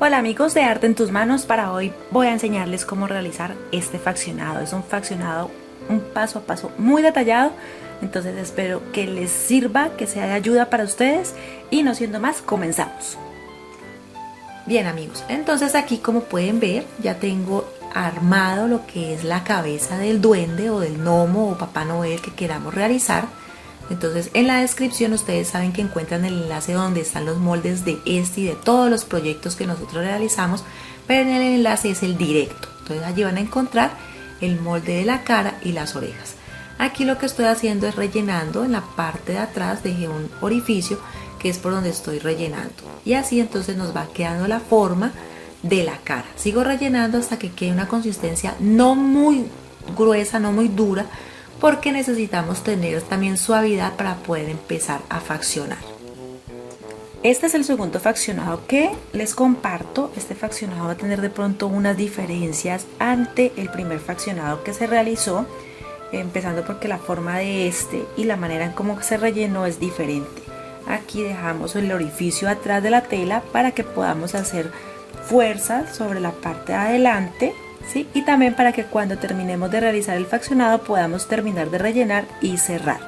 Hola amigos de Arte en tus Manos, para hoy voy a enseñarles cómo realizar este faccionado. Es un faccionado, un paso a paso muy detallado, entonces espero que les sirva, que sea de ayuda para ustedes y no siendo más, comenzamos. Bien amigos, entonces aquí como pueden ver ya tengo armado lo que es la cabeza del duende o del gnomo o Papá Noel que queramos realizar. Entonces en la descripción ustedes saben que encuentran el enlace donde están los moldes de este y de todos los proyectos que nosotros realizamos, pero en el enlace es el directo. Entonces allí van a encontrar el molde de la cara y las orejas. Aquí lo que estoy haciendo es rellenando en la parte de atrás, dejé un orificio que es por donde estoy rellenando. Y así entonces nos va quedando la forma de la cara. Sigo rellenando hasta que quede una consistencia no muy gruesa, no muy dura, porque necesitamos tener también suavidad para poder empezar a faccionar. Este es el segundo faccionado que les comparto. Este faccionado va a tener de pronto unas diferencias ante el primer faccionado que se realizó, empezando porque la forma de este y la manera en cómo se rellenó es diferente. Aquí dejamos el orificio atrás de la tela para que podamos hacer fuerza sobre la parte de adelante, ¿sí? Y también para que cuando terminemos de realizar el faccionado podamos terminar de rellenar y cerrar.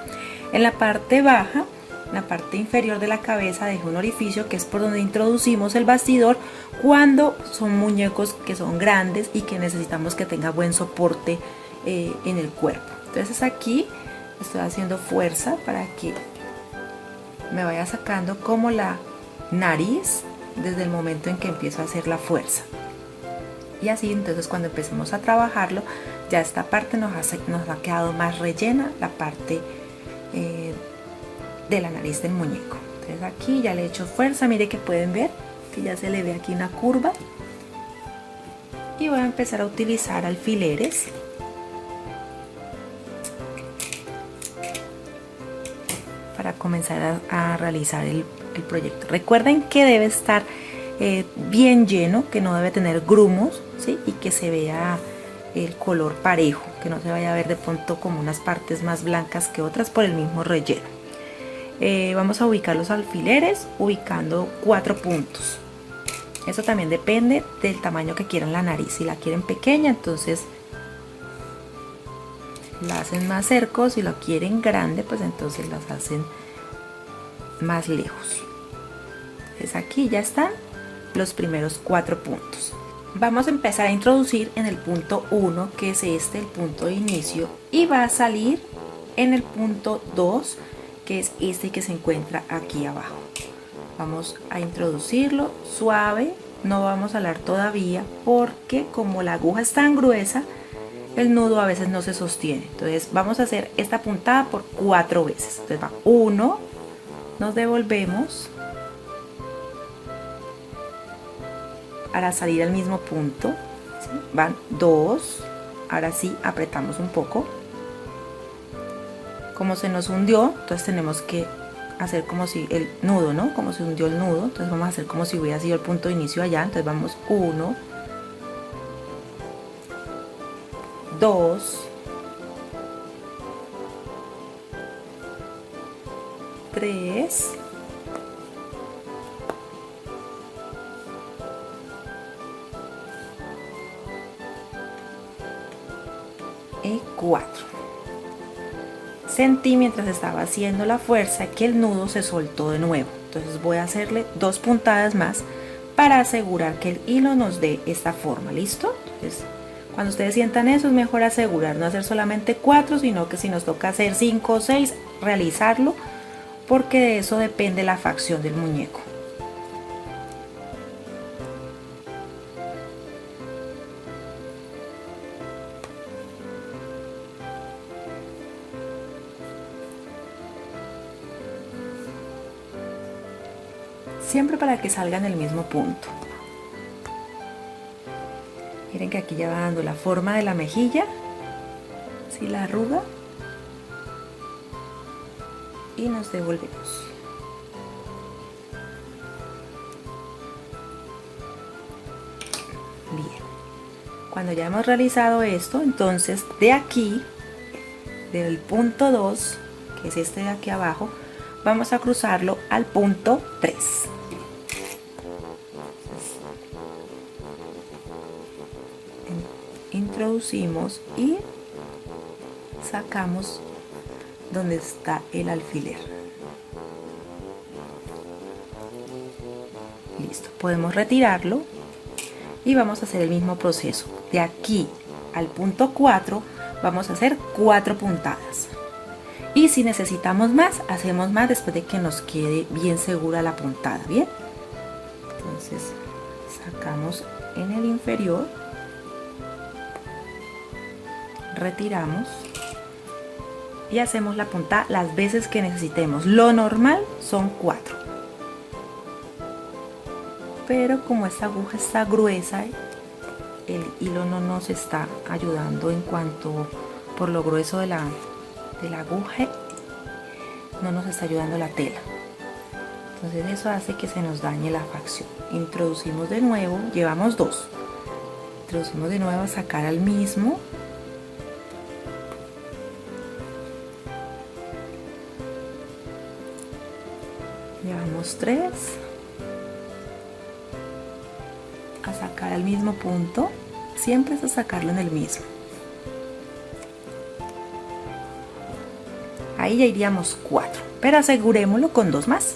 En la parte baja, en la parte inferior de la cabeza, dejé un orificio que es por donde introducimos el bastidor cuando son muñecos que son grandes y que necesitamos que tenga buen soporte en el cuerpo. Entonces aquí estoy haciendo fuerza para que me vaya sacando como la nariz desde el momento en que empiezo a hacer la fuerza. Y así entonces cuando empecemos a trabajarlo, ya esta parte nos ha quedado más rellena, la parte de la nariz del muñeco. Entonces aquí ya le he hecho fuerza, mire que pueden ver que ya se le ve aquí una curva. Y voy a empezar a utilizar alfileres para comenzar a realizar el proyecto. Recuerden que debe estar bien lleno, que no debe tener grumos, ¿sí? Y que se vea el color parejo, que no se vaya a ver de pronto como unas partes más blancas que otras por el mismo relleno. Vamos a ubicar los alfileres ubicando 4 puntos. Eso también depende del tamaño que quieran la nariz. Si la quieren pequeña, entonces la hacen más cerca. Si lo quieren grande, pues entonces las hacen más lejos. Entonces aquí ya están los primeros 4 puntos. Vamos a empezar a introducir en el punto 1, que es este, el punto de inicio, y va a salir en el punto 2, que es este que se encuentra aquí abajo. Vamos a introducirlo suave, no vamos a alar todavía porque como la aguja es tan gruesa, el nudo a veces no se sostiene. Entonces vamos a hacer esta puntada por 4 veces. Entonces va 1, nos devolvemos para salir al mismo punto, ¿sí? Van 2, ahora sí apretamos un poco. Como se nos hundió, entonces tenemos que hacer como si el nudo, ¿no? Como se hundió el nudo, entonces vamos a hacer como si hubiera sido el punto de inicio allá. Entonces vamos 1, 2, 3, y 4. Sentí mientras estaba haciendo la fuerza que el nudo se soltó de nuevo, entonces voy a hacerle 2 puntadas más para asegurar que el hilo nos dé esta forma. ¿Listo? Entonces, cuando ustedes sientan eso es mejor asegurar no hacer solamente 4, sino que si nos toca hacer 5 o 6, realizarlo, porque de eso depende la facción del muñeco. Siempre para que salga en el mismo punto. Miren que aquí ya va dando la forma de la mejilla, así la arruga, y nos devolvemos. Bien, cuando ya hemos realizado esto, entonces de aquí, del punto 2, que es este de aquí abajo, vamos a cruzarlo al punto 3. introducimos y sacamos donde está el alfiler. Listo, podemos retirarlo y vamos a hacer el mismo proceso. De aquí al punto 4 vamos a hacer 4 puntadas. Y si necesitamos más, hacemos más después de que nos quede bien segura la puntada, ¿bien? Entonces sacamos en el inferior, retiramos y hacemos la puntada las veces que necesitemos. Lo normal son 4. Pero como esta aguja está gruesa, el hilo no nos está ayudando en cuanto por lo grueso de la aguja, no nos está ayudando la tela. Entonces eso hace que se nos dañe la facción. Introducimos de nuevo, llevamos 2. Introducimos de nuevo a sacar al mismo. Llevamos 3. A sacar al mismo punto, siempre es a sacarlo en el mismo. Ahí ya iríamos 4, pero asegurémoslo con 2 más.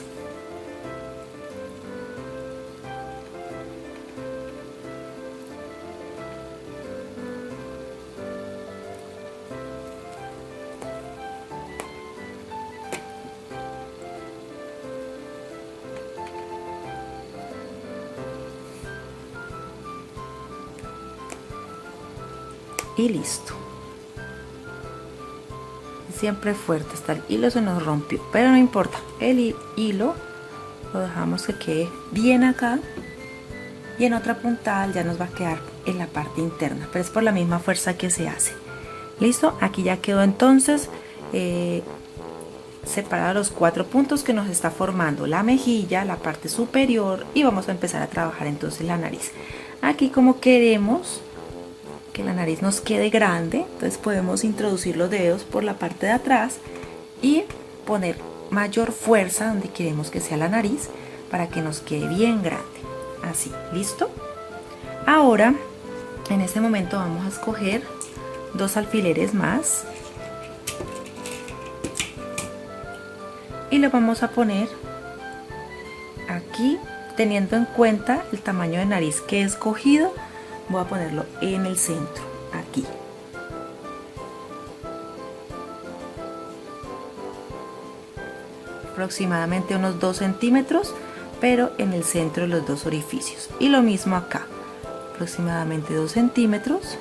Y listo. Siempre fuerte, hasta el hilo se nos rompió, pero no importa, el hilo lo dejamos que quede bien acá y en otra puntada ya nos va a quedar en la parte interna, pero es por la misma fuerza que se hace. Listo, aquí ya quedó entonces separados los 4 puntos que nos está formando la mejilla, la parte superior, y vamos a empezar a trabajar entonces la nariz. Aquí, como queremos que la nariz nos quede grande, entonces podemos introducir los dedos por la parte de atrás y poner mayor fuerza donde queremos que sea la nariz para que nos quede bien grande. Así, ¿listo? Ahora, en este momento vamos a escoger 2 alfileres más y lo vamos a poner aquí, teniendo en cuenta el tamaño de nariz que he escogido. Voy a ponerlo en el centro, aquí. Aproximadamente unos 2 centímetros, pero en el centro de los 2 orificios. Y lo mismo acá, aproximadamente 2 centímetros.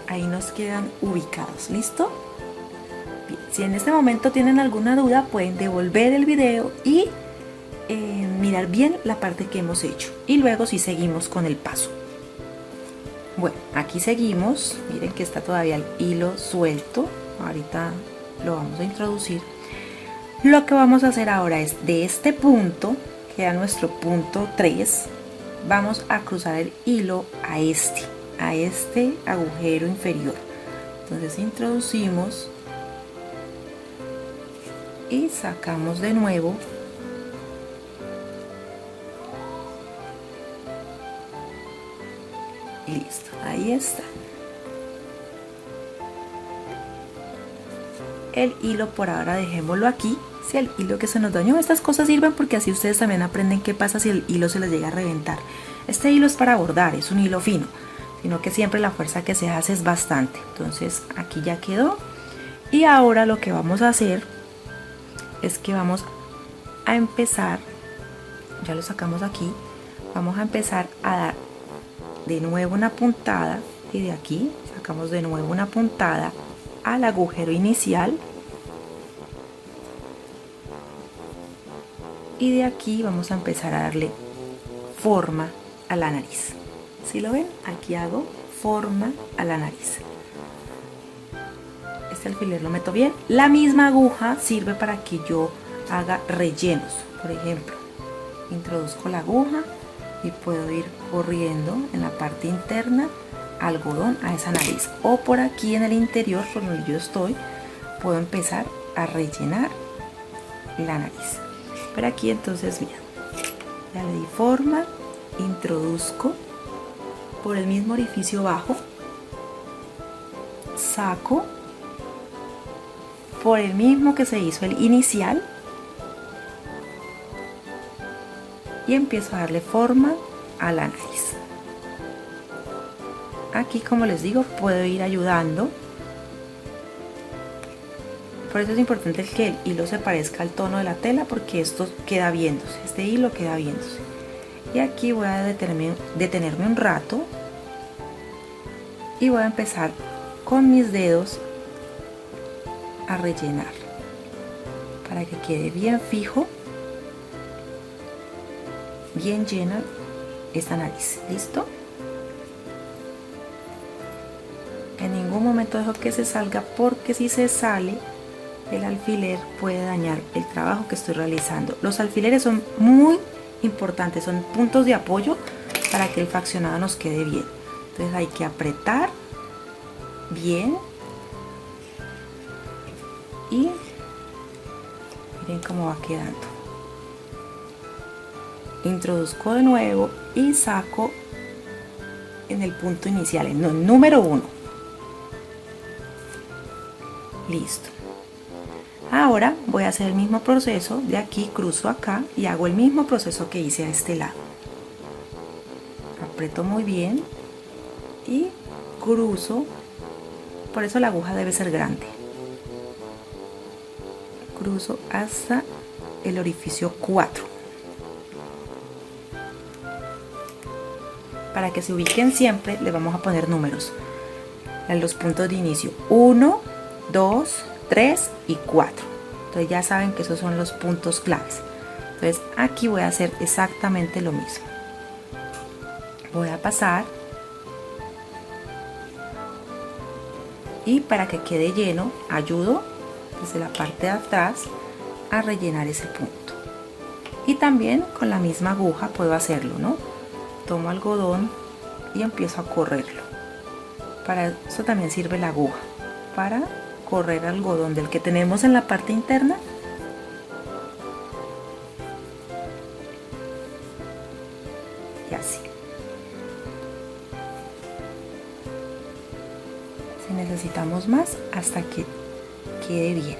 Ahí nos quedan ubicados, ¿listo? Bien, si en este momento tienen alguna duda, pueden devolver el video y mirar bien la parte que hemos hecho, y luego si seguimos con el paso. Bueno, aquí seguimos. Miren que está todavía el hilo suelto, ahorita lo vamos a introducir. Lo que vamos a hacer ahora es, de este punto, que era nuestro punto 3, vamos a cruzar el hilo a este agujero inferior. Entonces introducimos y sacamos de nuevo. Listo, ahí está. El hilo por ahora dejémoslo aquí. Si el hilo que se nos dañó, estas cosas sirven porque así ustedes también aprenden qué pasa si el hilo se les llega a reventar. Este hilo es para bordar, es un hilo fino, sino que siempre la fuerza que se hace es bastante. Entonces aquí ya quedó. Y ahora lo que vamos a hacer es que vamos a empezar, ya lo sacamos aquí, vamos a empezar a dar de nuevo una puntada, y de aquí sacamos de nuevo una puntada al agujero inicial, y de aquí vamos a empezar a darle forma a la nariz. ¿Sí lo ven? Aquí hago forma a la nariz. Este alfiler lo meto bien. La misma aguja sirve para que yo haga rellenos. Por ejemplo, introduzco la aguja y puedo ir corriendo en la parte interna algodón a esa nariz, o por aquí en el interior, por donde yo estoy, puedo empezar a rellenar la nariz. Pero aquí entonces, mira, ya le di forma, introduzco por el mismo orificio bajo, saco por el mismo que se hizo el inicial y empiezo a darle forma a la nariz. Aquí, como les digo, puedo ir ayudando. Por eso es importante que el hilo se parezca al tono de la tela, porque esto queda viéndose, este hilo queda viéndose. Y aquí voy a detenerme un rato y voy a empezar con mis dedos a rellenar para que quede bien fijo, bien llena esta nariz. ¿Listo? En ningún momento dejo que se salga, porque si se sale el alfiler puede dañar el trabajo que estoy realizando. Los alfileres son muy importantes, son puntos de apoyo para que el faccionado nos quede bien. Entonces hay que apretar bien y miren cómo va quedando. Introduzco de nuevo y saco en el punto inicial, en el número 1. Listo. Ahora voy a hacer el mismo proceso. De aquí cruzo acá y hago el mismo proceso que hice a este lado. Aprieto muy bien y cruzo. Por eso la aguja debe ser grande. Cruzo hasta el orificio 4. Para que se ubiquen siempre, le vamos a poner números en los puntos de inicio: 1, 2, 3 y 4. Entonces ya saben que esos son los puntos claves. Entonces aquí voy a hacer exactamente lo mismo. Voy a pasar y para que quede lleno ayudo desde la parte de atrás a rellenar ese punto. Y también con la misma aguja puedo hacerlo, ¿no? Tomo algodón y empiezo a correrlo. Para eso también sirve la aguja, para correr algodón del que tenemos en la parte interna. Y así. Si necesitamos más, hasta que quede bien.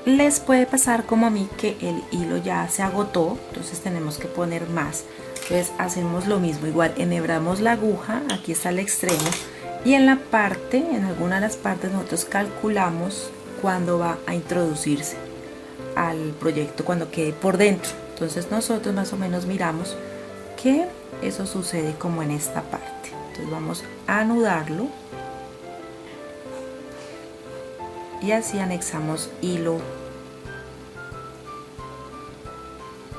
Les puede pasar como a mí, que el hilo ya se agotó, entonces tenemos que poner más. Entonces hacemos lo mismo, igual enhebramos la aguja, aquí está el extremo, y en la parte, en alguna de las partes, nosotros calculamos cuándo va a introducirse al proyecto, cuando quede por dentro. Entonces nosotros más o menos miramos que eso sucede como en esta parte. Entonces vamos a anudarlo y así anexamos hilo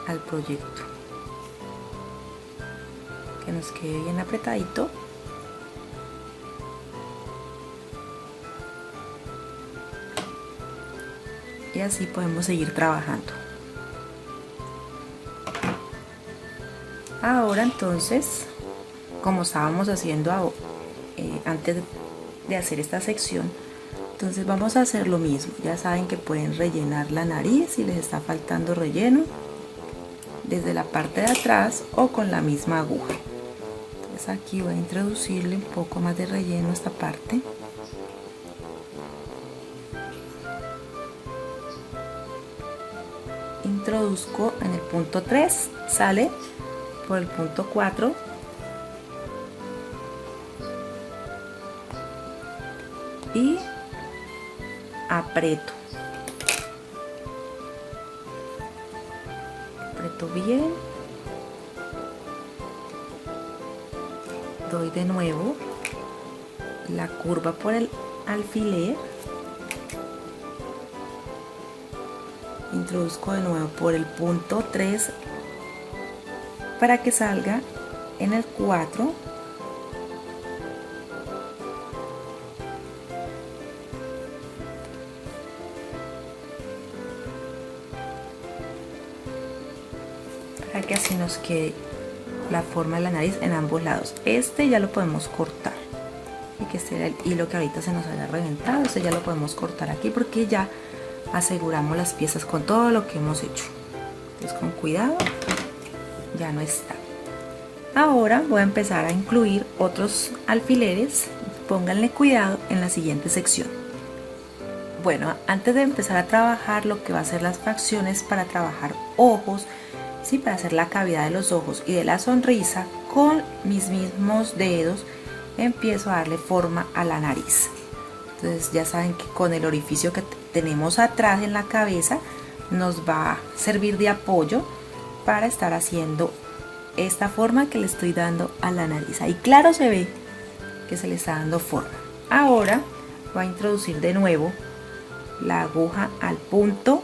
al proyecto, que nos quede bien apretadito. Y así podemos seguir trabajando. Ahora entonces, como estábamos haciendo antes de hacer esta sección, entonces vamos a hacer lo mismo. Ya saben que pueden rellenar la nariz si les está faltando relleno, desde la parte de atrás o con la misma aguja. Entonces aquí voy a introducirle un poco más de relleno a esta parte. Introduzco en el punto 3, sale por el punto 4 y aprieto bien, doy de nuevo la curva por el alfiler, introduzco de nuevo por el punto 3 para que salga en el 4. Para que así nos quede la forma de la nariz en ambos lados. Este ya lo podemos cortar, y que este era el hilo que ahorita se nos haya reventado. Este ya lo podemos cortar aquí, porque ya aseguramos las piezas con todo lo que hemos hecho. Entonces con cuidado, ya no está. Ahora voy a empezar a incluir otros alfileres. Pónganle cuidado en la siguiente sección. Bueno, antes de empezar a trabajar lo que va a ser las facciones para trabajar ojos, ¿sí? Para hacer la cavidad de los ojos y de la sonrisa, con mis mismos dedos empiezo a darle forma a la nariz. Entonces ya saben que con el orificio que tenemos atrás en la cabeza nos va a servir de apoyo para estar haciendo esta forma que le estoy dando a la nariz. Ahí claro se ve que se le está dando forma. Ahora voy a introducir de nuevo la aguja al punto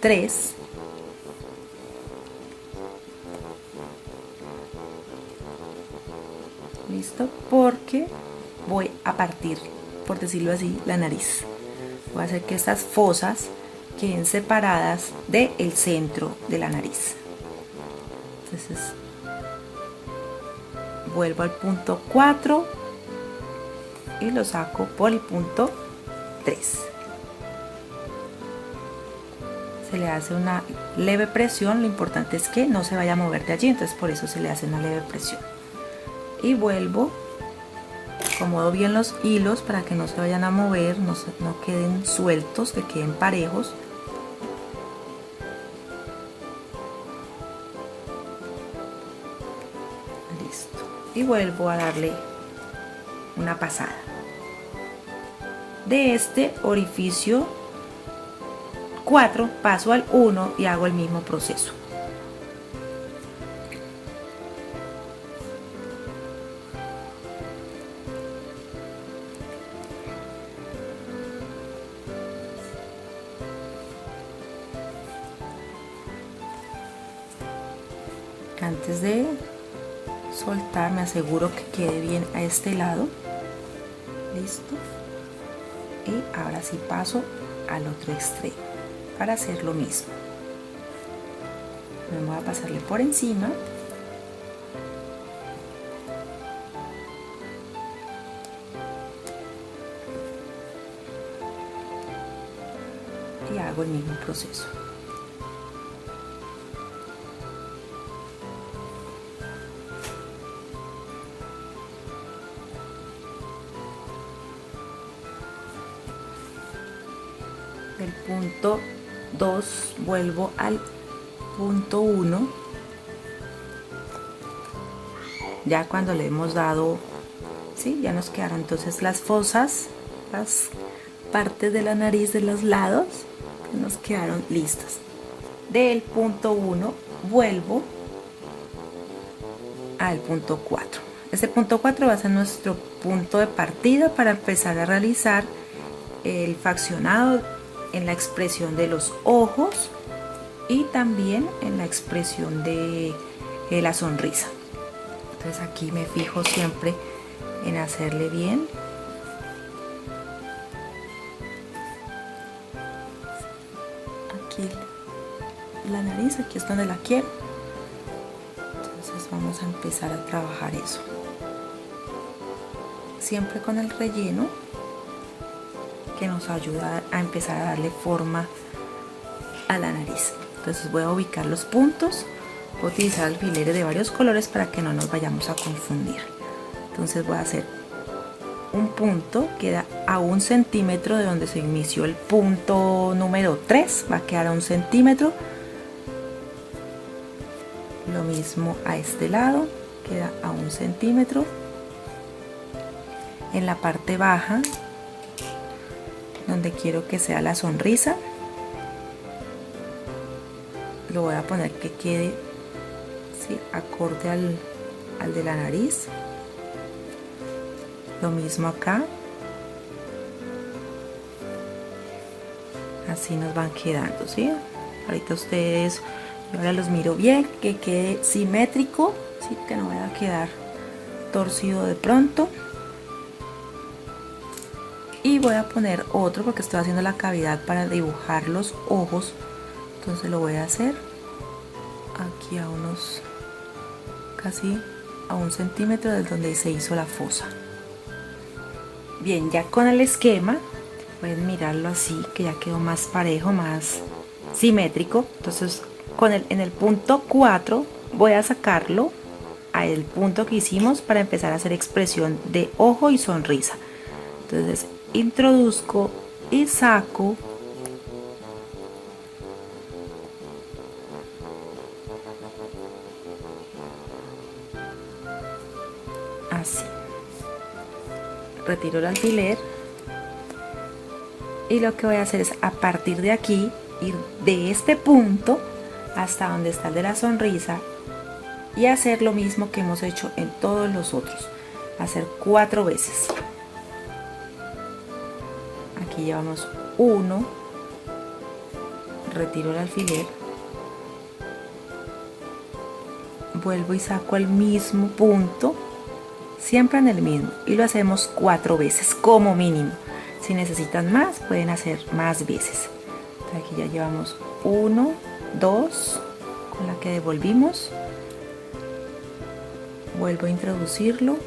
3. Listo, porque voy a partir, por decirlo así, la nariz. Voy a hacer que estas fosas queden separadas del centro de la nariz. Entonces vuelvo al punto 4 y lo saco por el punto 3. Se le hace una leve presión, lo importante es que no se vaya a mover de allí, entonces por eso se le hace una leve presión. Y vuelvo, acomodo bien los hilos para que no se vayan a mover, no queden sueltos, que queden parejos. Listo. Y vuelvo a darle una pasada. De este orificio 4 paso al 1 y hago el mismo proceso. Antes de soltar me aseguro que quede bien a este lado. Listo. Y ahora sí paso al otro extremo para hacer lo mismo. Me voy a pasarle por encima. Y hago el mismo proceso. Del punto 2 vuelvo al punto 1. Ya cuando le hemos dado, ¿sí? Ya nos quedaron entonces las fosas, las partes de la nariz de los lados que nos quedaron listas. Del punto 1 vuelvo al punto 4. Este punto 4 va a ser nuestro punto de partida para empezar a realizar el faccionado en la expresión de los ojos y también en la expresión de la sonrisa. Entonces aquí me fijo siempre en hacerle bien. Aquí la nariz, aquí es donde la quiero. Entonces vamos a empezar a trabajar eso. Siempre con el relleno que nos ayuda a empezar a darle forma a la nariz. Entonces voy a ubicar los puntos, voy a utilizar alfileres de varios colores para que no nos vayamos a confundir. Entonces voy a hacer un punto, queda a 1 centímetro de donde se inició el punto número 3, va a quedar a 1 centímetro. Lo mismo a este lado, queda a 1 centímetro. En la parte baja, donde quiero que sea la sonrisa, lo voy a poner que quede, ¿sí?, acorde al de la nariz. Lo mismo acá. Así nos van quedando, ¿sí? Ahorita ustedes, yo ahora los miro bien, que quede simétrico, ¿sí?, que no vaya a quedar torcido de pronto. Y voy a poner otro porque estoy haciendo la cavidad para dibujar los ojos. Entonces lo voy a hacer aquí a unos, casi a 1 centímetro de donde se hizo la fosa. Bien, ya con el esquema pueden mirarlo así, que ya quedó más parejo, más simétrico. Entonces en el punto 4 voy a sacarlo al punto que hicimos para empezar a hacer expresión de ojo y sonrisa. Entonces introduzco y saco así. Retiro el alfiler y lo que voy a hacer es, a partir de aquí, ir de este punto hasta donde está el de la sonrisa y hacer lo mismo que hemos hecho en todos los otros, hacer 4 veces. Aquí llevamos 1, retiro el alfiler, vuelvo y saco el mismo punto, siempre en el mismo, y lo hacemos 4 veces como mínimo. Si necesitan más, pueden hacer más veces. Entonces aquí ya llevamos 1, 2, con la que devolvimos, vuelvo a introducirlo,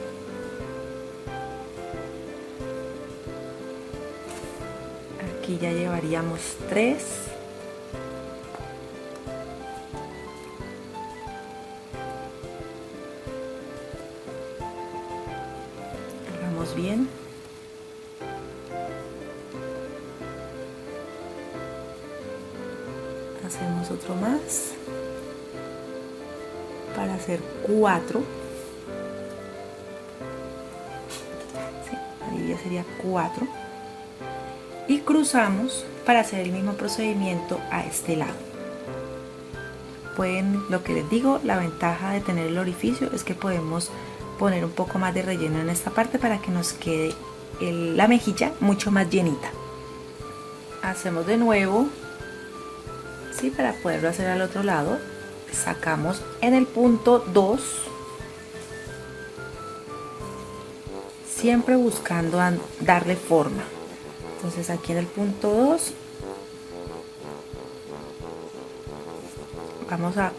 aquí ya llevaríamos 3, hagamos bien, hacemos otro más para hacer 4, sí, ahí ya sería 4, y cruzamos para hacer el mismo procedimiento a este lado. Pueden, lo que les digo, la ventaja de tener el orificio es que podemos poner un poco más de relleno en esta parte para que nos quede la mejilla mucho más llenita. Hacemos de nuevo, ¿sí? Para poderlo hacer al otro lado, sacamos en el punto 2, siempre buscando darle forma. Entonces aquí en el punto 2 vamos a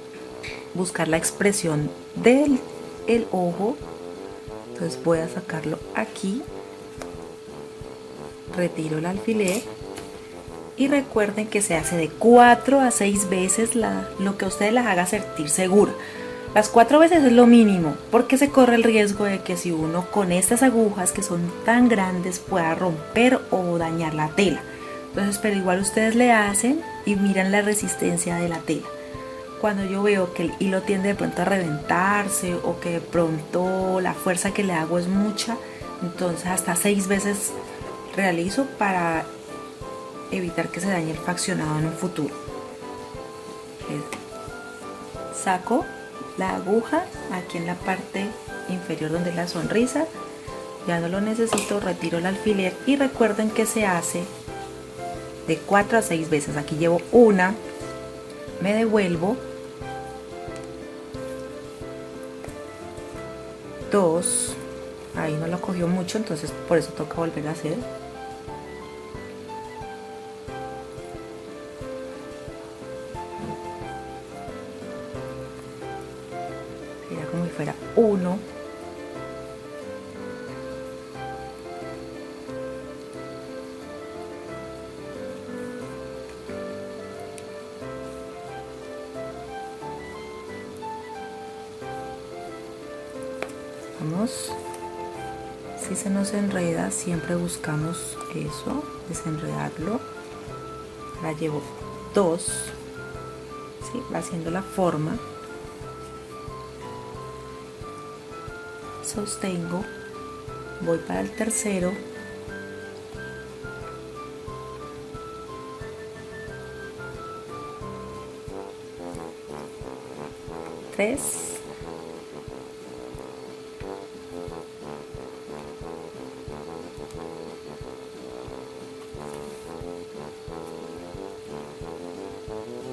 buscar la expresión del ojo. Entonces voy a sacarlo aquí, retiro el alfiler y recuerden que se hace de 4 a 6 veces lo que a ustedes las haga sentir segura. Las 4 veces es lo mínimo, porque se corre el riesgo de que si uno con estas agujas que son tan grandes pueda romper o dañar la tela. Entonces, pero igual ustedes le hacen y miran la resistencia de la tela. Cuando yo veo que el hilo tiende de pronto a reventarse o que de pronto la fuerza que le hago es mucha, entonces hasta 6 veces realizo para evitar que se dañe el faccionado en un futuro. Saco la aguja aquí en la parte inferior donde es la sonrisa, ya no lo necesito, retiro el alfiler y recuerden que se hace de 4 a 6 veces. Aquí llevo una, me devuelvo, 2, ahí no lo cogió mucho, entonces por eso toca volver a hacer. Sería como si fuera 1, vamos. Si se nos enreda, siempre buscamos eso, desenredarlo. Ahora llevo 2, ¿sí? Va haciendo la forma, sostengo, voy para el tercero, tres,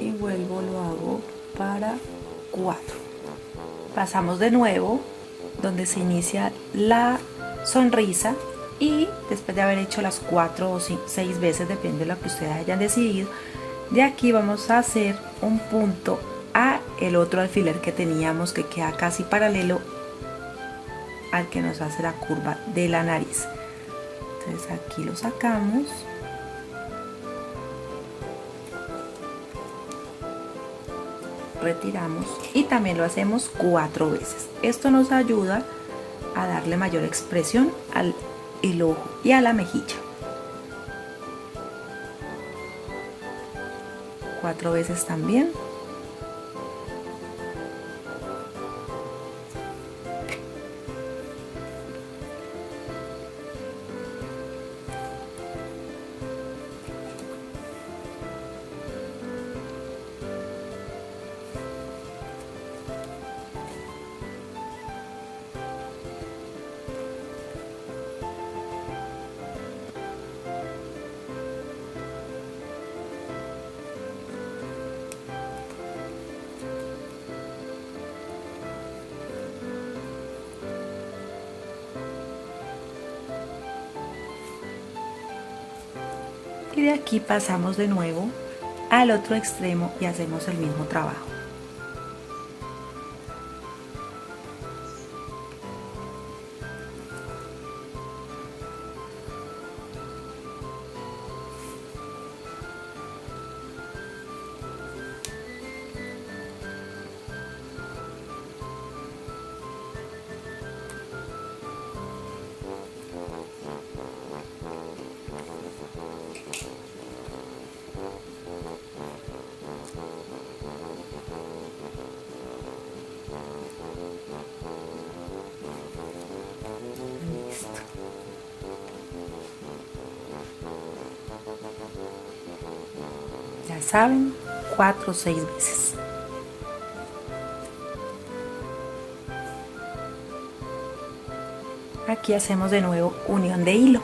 y vuelvo, lo hago para 4. Pasamos de nuevo donde se inicia la sonrisa y después de haber hecho las 4 o 6 veces, depende de lo que ustedes hayan decidido, de aquí vamos a hacer un punto a el otro alfiler que teníamos, que queda casi paralelo al que nos hace la curva de la nariz. Entonces aquí lo sacamos, retiramos y también lo hacemos 4 veces. Esto nos ayuda a darle mayor expresión al ojo y a la mejilla. 4 veces también. Y de aquí pasamos de nuevo al otro extremo y hacemos el mismo trabajo. Ya saben, 4 o 6 veces. Aquí hacemos de nuevo unión de hilo.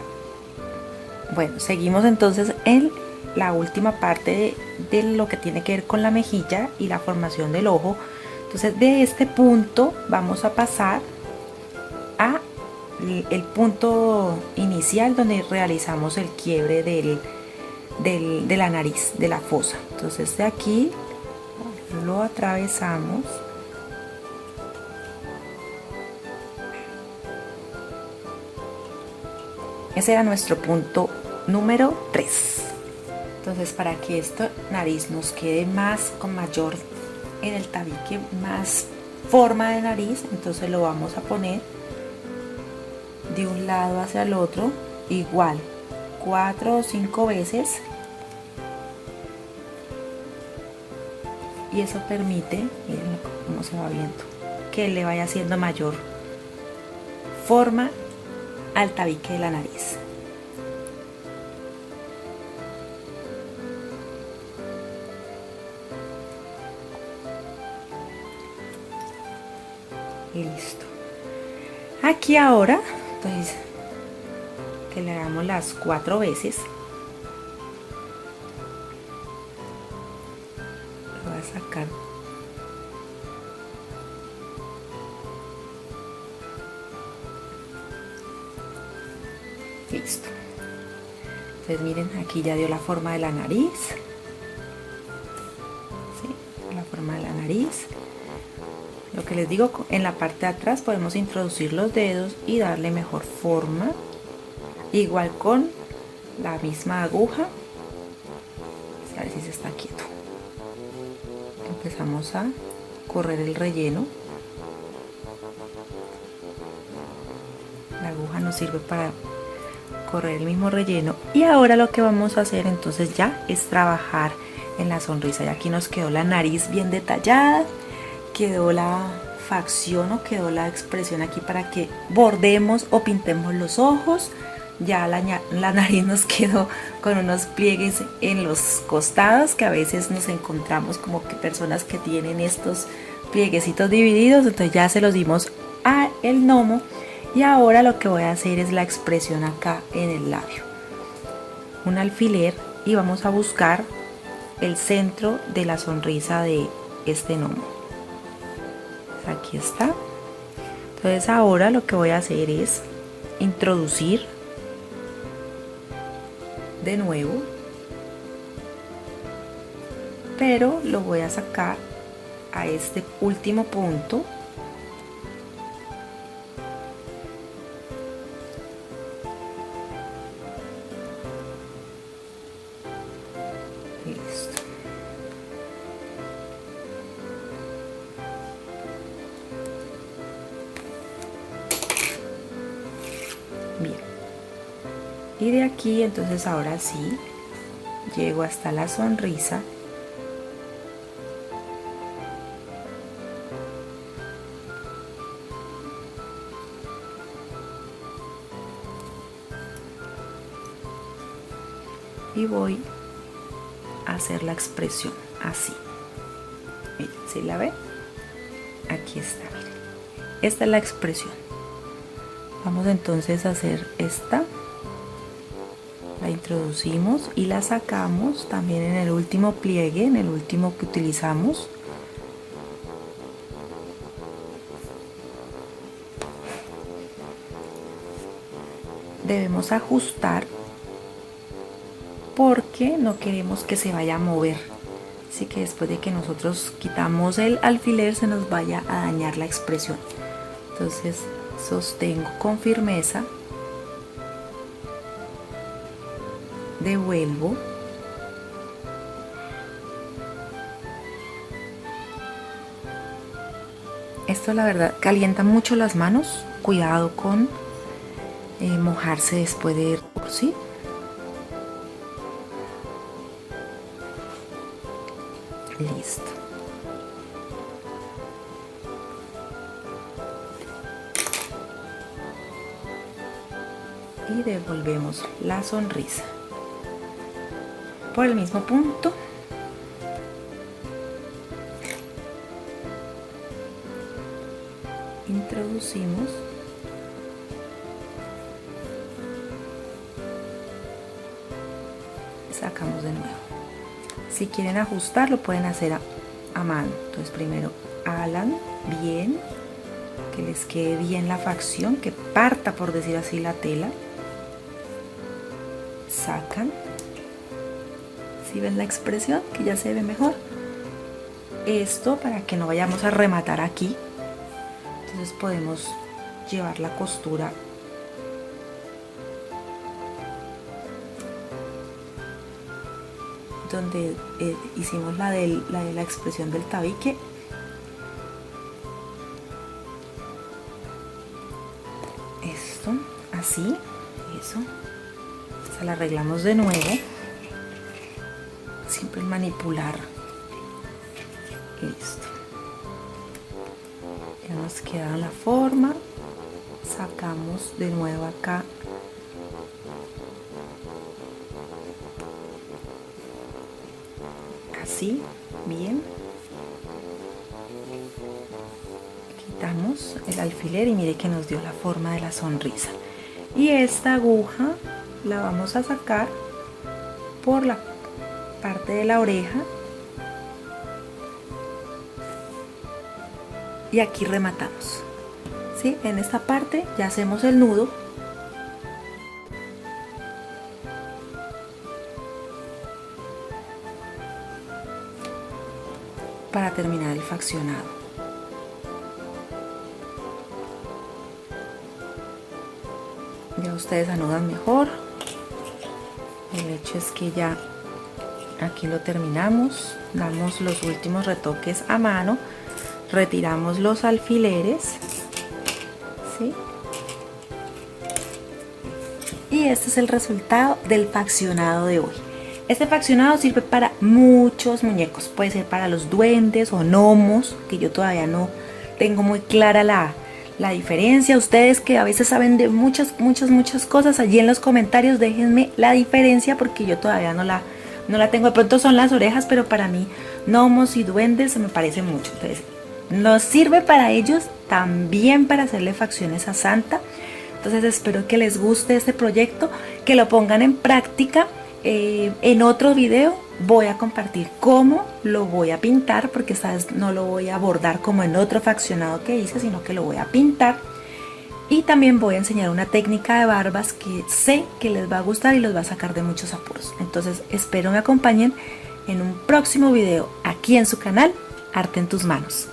Bueno, seguimos entonces en la última parte de lo que tiene que ver con la mejilla y la formación del ojo. Entonces de este punto vamos a pasar a el punto inicial donde realizamos el quiebre de la nariz, de la fosa. Entonces de aquí lo atravesamos. Ese era nuestro punto número 3. Entonces para que esta nariz nos quede más con mayor en el tabique, más forma de nariz, entonces lo vamos a poner de un lado hacia el otro, igual 4 o 5 veces, y eso permite, miren cómo se va viendo, que le vaya haciendo mayor forma al tabique de la nariz. Y listo. Aquí ahora, entonces, que le hagamos las 4 veces. Lo voy a sacar. Listo. Entonces miren, aquí ya dio la forma de la nariz. ¿Sí? La forma de la nariz. Lo que les digo, en la parte de atrás podemos introducir los dedos y darle mejor forma. Igual con la misma aguja. A ver si se está quieto. Empezamos a correr el relleno. La aguja nos sirve para correr el mismo relleno, y ahora lo que vamos a hacer entonces ya es trabajar en la sonrisa. Y aquí nos quedó la nariz bien detallada, quedó la facción o quedó la expresión aquí para que bordemos o pintemos los ojos. Ya la nariz nos quedó con unos pliegues en los costados, que a veces nos encontramos como que personas que tienen estos plieguecitos divididos, entonces ya se los dimos a el gnomo. Y ahora lo que voy a hacer es la expresión acá en el labio. Un alfiler, y vamos a buscar el centro de la sonrisa de este gnomo. Aquí está. Entonces ahora lo que voy a hacer es introducir de nuevo, pero lo voy a sacar a este último punto. Listo. Bien. Y de aquí entonces ahora sí, llego hasta la sonrisa. Y voy a hacer la expresión así. Miren, ¿sí la ve? Aquí está, miren. Esta es la expresión. Vamos entonces a hacer esta. La introducimos y la sacamos también en el último pliegue, en el último que utilizamos. Debemos ajustar porque no queremos que se vaya a mover. Así que después de que nosotros quitamos el alfiler se nos vaya a dañar la expresión. Entonces sostengo con firmeza, devuelvo, esto la verdad calienta mucho las manos, cuidado con mojarse después de, ¿sí? Listo. Y devolvemos la sonrisa por el mismo punto. Introducimos y sacamos de nuevo. Si quieren ajustar lo pueden hacer a mano. Entonces primero alan bien, que les quede bien la facción, que parta, por decir así, la tela. Sacan. ¿Sí ven la expresión? Que ya se ve mejor. Esto para que no vayamos a rematar aquí. Entonces podemos llevar la costura donde hicimos la de la expresión del tabique. Esto, así, eso. Se la arreglamos de nuevo. Siempre manipular. Listo. Ya nos queda la forma. Sacamos de nuevo acá. Así, bien. Quitamos el alfiler y mire que nos dio la forma de la sonrisa. Y esta aguja la vamos a sacar por la parte de la oreja y aquí rematamos. ¿Sí? En esta parte ya hacemos el nudo. Para terminar el faccionado. Ya ustedes anudan mejor. El hecho es que ya aquí lo terminamos. Damos los últimos retoques a mano. Retiramos los alfileres. ¿Sí? Y este es el resultado del faccionado de hoy. Este faccionado sirve para muchos muñecos, puede ser para los duendes o gnomos, que yo todavía no tengo muy clara la diferencia. Ustedes que a veces saben de muchas cosas, allí en los comentarios déjenme la diferencia porque yo todavía no la tengo. De pronto son las orejas, pero para mí gnomos y duendes se me parecen mucho. Entonces, nos sirve para ellos, también para hacerle facciones a Santa. Entonces espero que les guste este proyecto, que lo pongan en práctica. En otro video voy a compartir cómo lo voy a pintar, porque esta vez no lo voy a bordar como en otro faccionado que hice, sino que lo voy a pintar. Y también voy a enseñar una técnica de barbas que sé que les va a gustar y los va a sacar de muchos apuros. Entonces espero me acompañen en un próximo video aquí en su canal Arte en tus Manos.